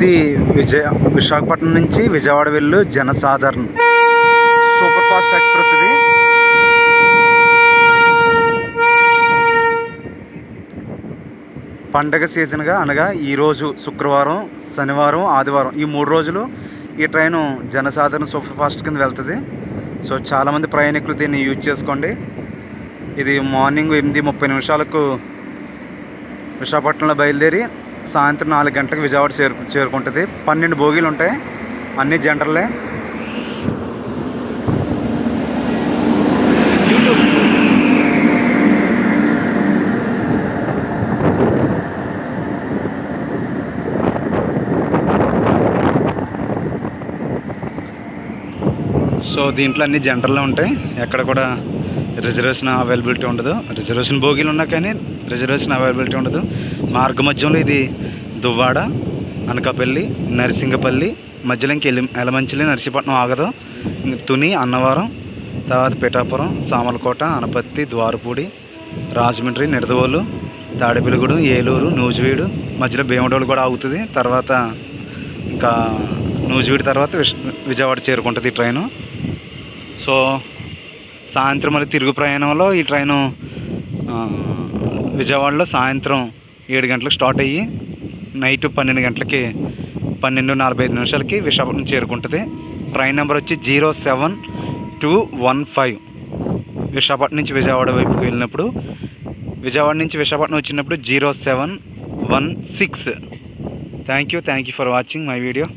ఇది విశాఖపట్నం నుంచి విజయవాడ వెళ్ళు జనసాధారణ సూపర్ ఫాస్ట్ ఎక్స్ప్రెస్. ఇది పండగ సీజన్గా అనగా ఈరోజు శుక్రవారం, శనివారం, ఆదివారం ఈ 3 రోజులు ఈ ట్రైను జనసాధారణ సూపర్ ఫాస్ట్ కింద వెళ్తుంది. సో చాలామంది ప్రయాణికులు దీన్ని యూజ్ చేసుకోండి. ఇది మార్నింగ్ 8:30 విశాఖపట్నంలో బయలుదేరి సాయంత్రం 4 గంటలకు విజయవాడ చేరుకుంటుంది. 12 బోగీలు ఉంటాయి, అన్నీ జనరలే. సో దీంట్లో అన్ని జనరల్లో ఉంటాయి, ఎక్కడ కూడా రిజర్వేషన్ అవైలబిలిటీ ఉండదు. రిజర్వేషన్ బోగీలు ఉన్నా కానీ రిజర్వేషన్ అవైలబిలిటీ ఉండదు. మార్గ మధ్యంలో ఇది దువ్వాడ, అనకాపల్లి, నరసింగపల్లి, మధ్యలో ఇంక ఎలమంచిలి, నర్సీపట్నం ఆగదు. తుని, అన్నవరం, తర్వాత పిఠాపురం, సామర్లకోట, అనపత్తి, ద్వారపూడి, రాజమండ్రి, నిడదవోలు, తాడేపల్లిగూడెం, ఏలూరు, నూజివీడు, మధ్యలో భీమడోలు కూడా ఆగుతుంది. తర్వాత ఇంకా నూజివీడు తర్వాత విజయవాడ చేరుకుంటుంది ఈ ట్రైను. సో సాయంత్రం మళ్ళీ తిరుగు ప్రయాణంలో ఈ ట్రైను విజయవాడలో సాయంత్రం 7 గంటలకు స్టార్ట్ అయ్యి నైట్ 12 గంటలకి 12:45 విశాఖపట్నం చేరుకుంటుంది. ట్రైన్ నెంబర్ వచ్చి 07215. విశాఖపట్నం నుంచి విజయవాడ వైపుకి వెళ్ళినప్పుడు, విజయవాడ నుంచి విశాఖపట్నం వచ్చినప్పుడు 0716. Thank you for watching my video.